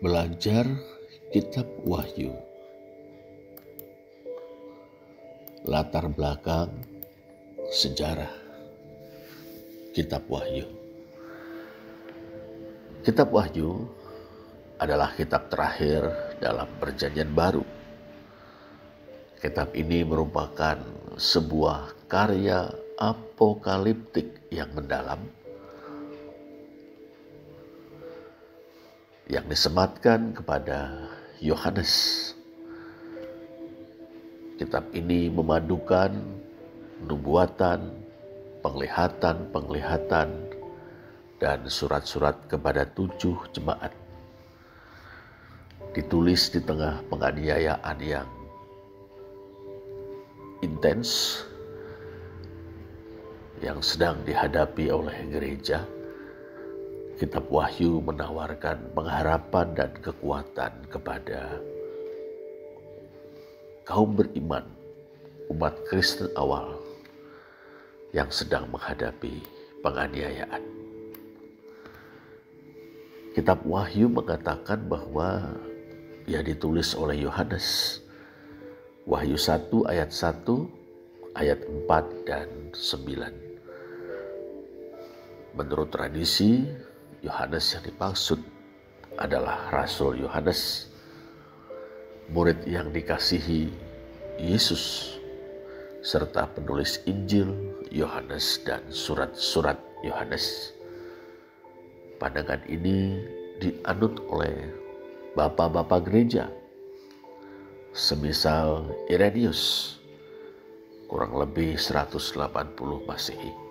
Belajar Kitab Wahyu. Latar belakang sejarah Kitab Wahyu. Kitab Wahyu adalah kitab terakhir dalam Perjanjian Baru. Kitab ini merupakan sebuah karya apokaliptik yang mendalam yang disematkan kepada Yohanes. Kitab ini memadukan nubuatan, penglihatan, dan surat-surat kepada 7 jemaat. Ditulis di tengah penganiayaan yang intens yang sedang dihadapi oleh gereja. Kitab Wahyu menawarkan pengharapan dan kekuatan kepada kaum beriman, umat Kristen awal yang sedang menghadapi penganiayaan. Kitab Wahyu mengatakan bahwa ia ditulis oleh Yohanes. Wahyu 1 ayat 1, ayat 4 dan 9. Menurut tradisi, Yohanes yang dimaksud adalah Rasul Yohanes, murid yang dikasihi Yesus, serta penulis Injil Yohanes dan surat-surat Yohanes. Pandangan ini dianut oleh bapak-bapak gereja, semisal Irenaeus, kurang lebih 180 Masehi.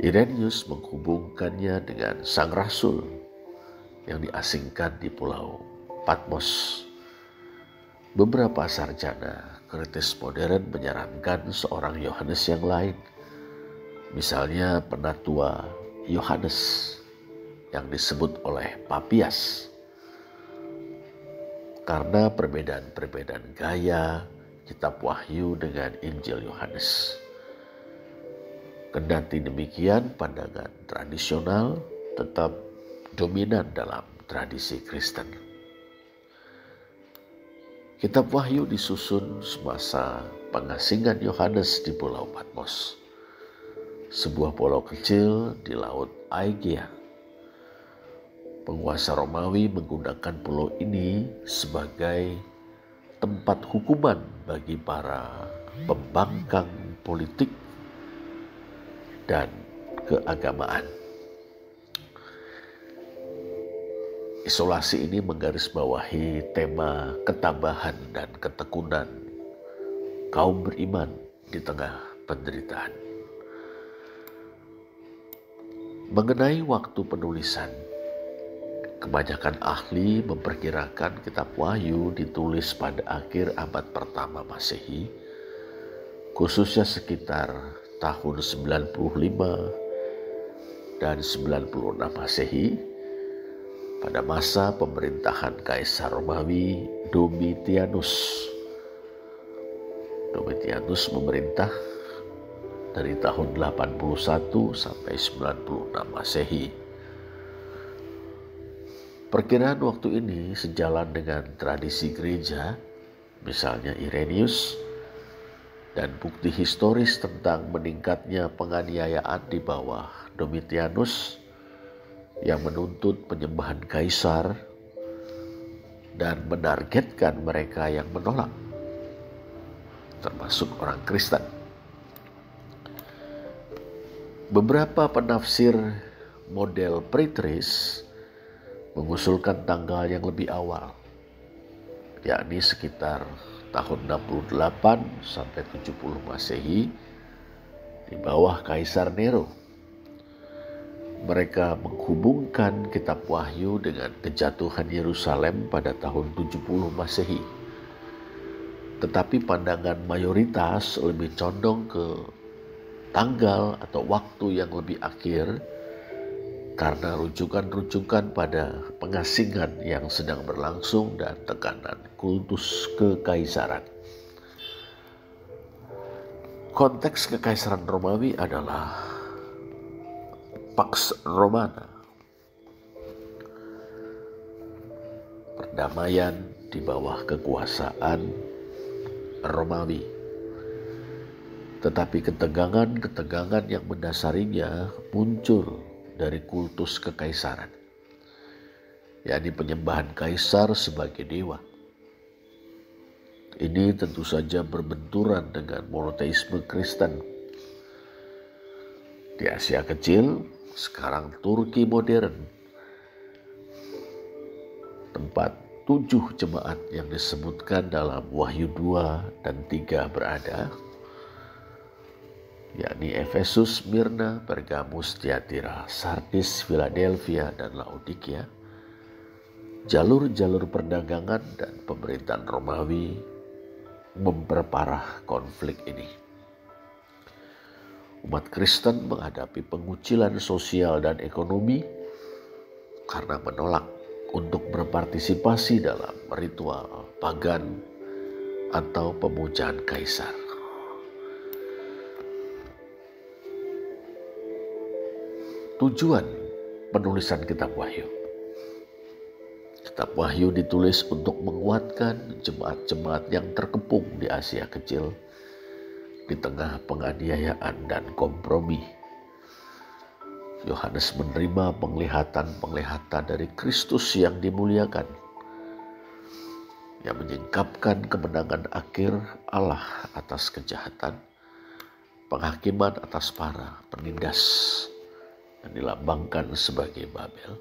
Irenaeus menghubungkannya dengan sang rasul yang diasingkan di pulau Patmos. Beberapa sarjana kritis modern menyarankan seorang Yohanes yang lain, misalnya penatua Yohanes yang disebut oleh Papias. Karena perbedaan-perbedaan gaya Kitab Wahyu dengan Injil Yohanes. Kendati demikian, pandangan tradisional tetap dominan dalam tradisi Kristen. Kitab Wahyu disusun semasa pengasingan Yohanes di Pulau Patmos, sebuah pulau kecil di Laut Aegea. Penguasa Romawi menggunakan pulau ini sebagai tempat hukuman bagi para pembangkang politik dan keagamaan. Isolasi ini menggarisbawahi tema ketabahan dan ketekunan kaum beriman di tengah penderitaan. Mengenai waktu penulisan, kebanyakan ahli memperkirakan Kitab Wahyu ditulis pada akhir abad pertama Masehi, khususnya sekitar tahun 95 dan 96 Masehi, pada masa pemerintahan Kaisar Romawi Domitianus. Domitianus memerintah dari tahun 81 sampai 96 Masehi. Perkiraan waktu ini sejalan dengan tradisi gereja, misalnya Irenaeus, dan bukti historis tentang meningkatnya penganiayaan di bawah Domitianus yang menuntut penyembahan kaisar dan menargetkan mereka yang menolak, termasuk orang Kristen. Beberapa penafsir model preteris mengusulkan tanggal yang lebih awal, yakni sekitar tahun 68 sampai 70 Masehi di bawah Kaisar Nero. Mereka menghubungkan Kitab Wahyu dengan kejatuhan Yerusalem pada tahun 70 Masehi. Tetapi pandangan mayoritas lebih condong ke tanggal atau waktu yang lebih akhir karena rujukan-rujukan pada pengasingan yang sedang berlangsung dan tekanan kultus kekaisaran. Konteks kekaisaran Romawi adalah Pax Romana. perdamaian di bawah kekuasaan Romawi. Tetapi ketegangan-ketegangan yang mendasarinya muncul dari kultus kekaisaran, yakni penyembahan kaisar sebagai dewa. Ini tentu saja berbenturan dengan monoteisme Kristen. Di Asia Kecil, sekarang Turki modern, tempat 7 jemaat yang disebutkan dalam Wahyu 2 dan 3 berada, yakni Efesus, Smyrna, Pergamus, Tiatira, Sardis, Philadelphia, dan Laodikia. Jalur-jalur perdagangan dan pemerintahan Romawi memperparah konflik ini. Umat Kristen menghadapi pengucilan sosial dan ekonomi karena menolak untuk berpartisipasi dalam ritual pagan atau pemujaan kaisar. Tujuan penulisan Kitab Wahyu. Kitab Wahyu ditulis untuk menguatkan jemaat-jemaat yang terkepung di Asia Kecil di tengah penganiayaan dan kompromi. Yohanes menerima penglihatan-penglihatan dari Kristus yang dimuliakan, yang menyingkapkan kemenangan akhir Allah atas kejahatan, penghakiman atas para penindas yang dilambangkan sebagai Babel,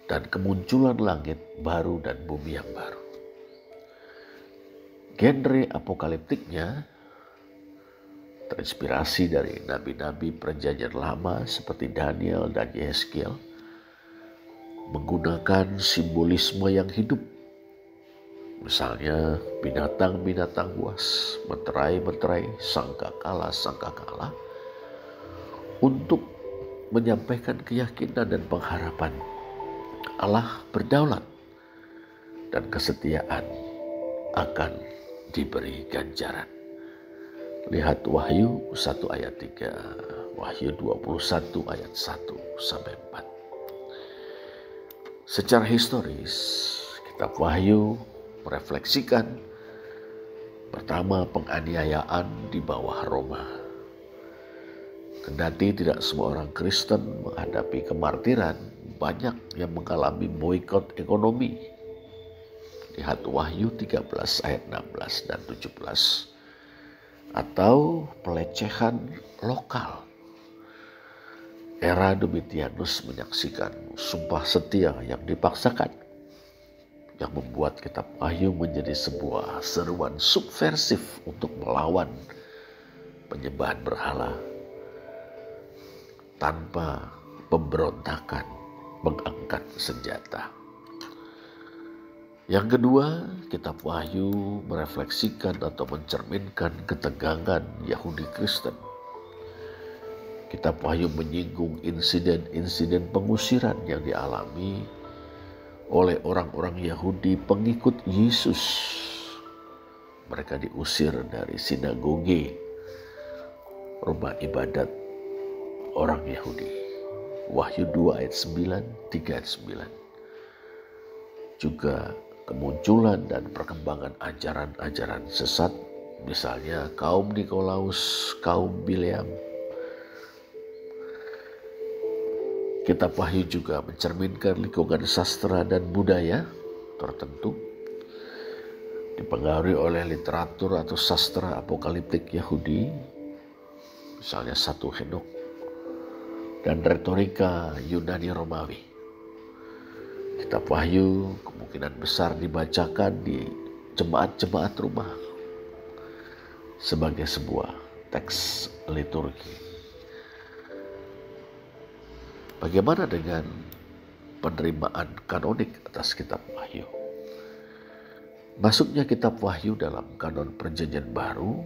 dan kemunculan langit baru dan bumi yang baru. Genre apokaliptiknya terinspirasi dari nabi-nabi perjanjian lama seperti Daniel dan Yeskiel, menggunakan simbolisme yang hidup. Misalnya binatang-binatang buas, meterai-meterai, sangkakala, untuk menyampaikan keyakinan dan pengharapan Allah berdaulat dan kesetiaan akan diberi ganjaran. Lihat Wahyu 1 ayat 3, Wahyu 21 ayat 1 sampai 4. Secara historis, Kitab Wahyu merefleksikan pertama penganiayaan di bawah Roma. Kendati tidak semua orang Kristen menghadapi kemartiran, banyak yang mengalami boikot ekonomi. Lihat Wahyu 13 ayat 16 dan 17. Atau pelecehan lokal. Era Domitianus menyaksikan sumpah setia yang dipaksakan, yang membuat Kitab Wahyu menjadi sebuah seruan subversif untuk melawan penyembahan berhala tanpa pemberontakan mengangkat senjata. Yang kedua, Kitab Wahyu merefleksikan atau mencerminkan ketegangan Yahudi Kristen. Kitab Wahyu menyinggung insiden-insiden pengusiran yang dialami oleh orang-orang Yahudi pengikut Yesus. Mereka diusir dari sinagoge, rumah ibadat orang Yahudi. Wahyu 2 ayat 9, 3 ayat 9. Juga kemunculan dan perkembangan ajaran-ajaran sesat, misalnya kaum Nikolaus, kaum Bileam. Kitab Wahyu juga mencerminkan lingkungan sastra dan budaya tertentu, dipengaruhi oleh literatur atau sastra apokaliptik Yahudi, misalnya 1 Henok, dan retorika Yunani Romawi. Kitab Wahyu kemungkinan besar dibacakan di jemaat-jemaat rumah sebagai sebuah teks liturgi. Bagaimana dengan penerimaan kanonik atas Kitab Wahyu? Masuknya Kitab Wahyu dalam kanon Perjanjian Baru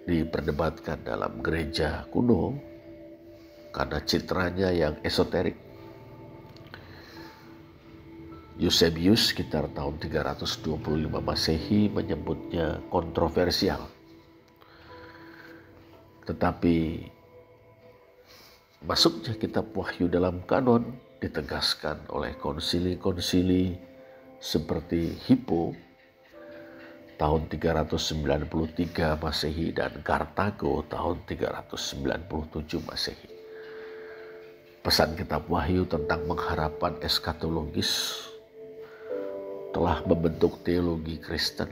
diperdebatkan dalam gereja kuno karena citranya yang esoterik. Eusebius sekitar tahun 325 Masehi menyebutnya kontroversial. Tetapi masuknya Kitab Wahyu dalam kanon ditegaskan oleh konsili-konsili seperti Hippo tahun 393 Masehi dan Kartago tahun 397 Masehi. Pesan kitab Wahyu tentang pengharapan eskatologis telah membentuk teologi Kristen,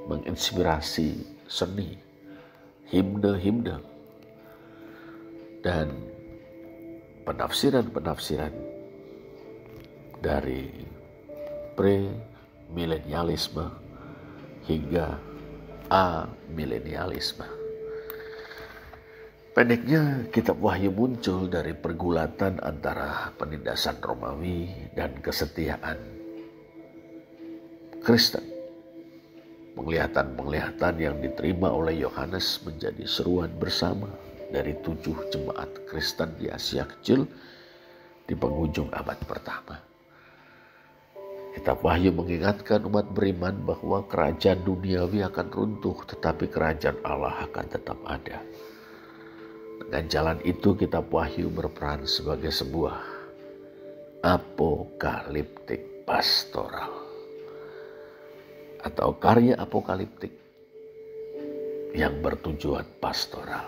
menginspirasi seni, himne-himne, dan penafsiran-penafsiran dari pre-milenialisme hingga amilenialisme. Pendeknya, kitab Wahyu muncul dari pergulatan antara penindasan Romawi dan kesetiaan Kristen. Penglihatan-penglihatan yang diterima oleh Yohanes menjadi seruan bersama dari 7 jemaat Kristen di Asia Kecil di penghujung abad pertama. Kitab Wahyu mengingatkan umat beriman bahwa kerajaan duniawi akan runtuh, tetapi kerajaan Allah akan tetap ada. Dengan jalan itu, kitab Wahyu berperan sebagai sebuah apokaliptik pastoral atau karya apokaliptik yang bertujuan pastoral.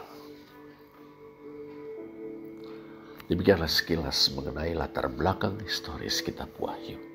Demikianlah sekilas mengenai latar belakang historis kitab Wahyu.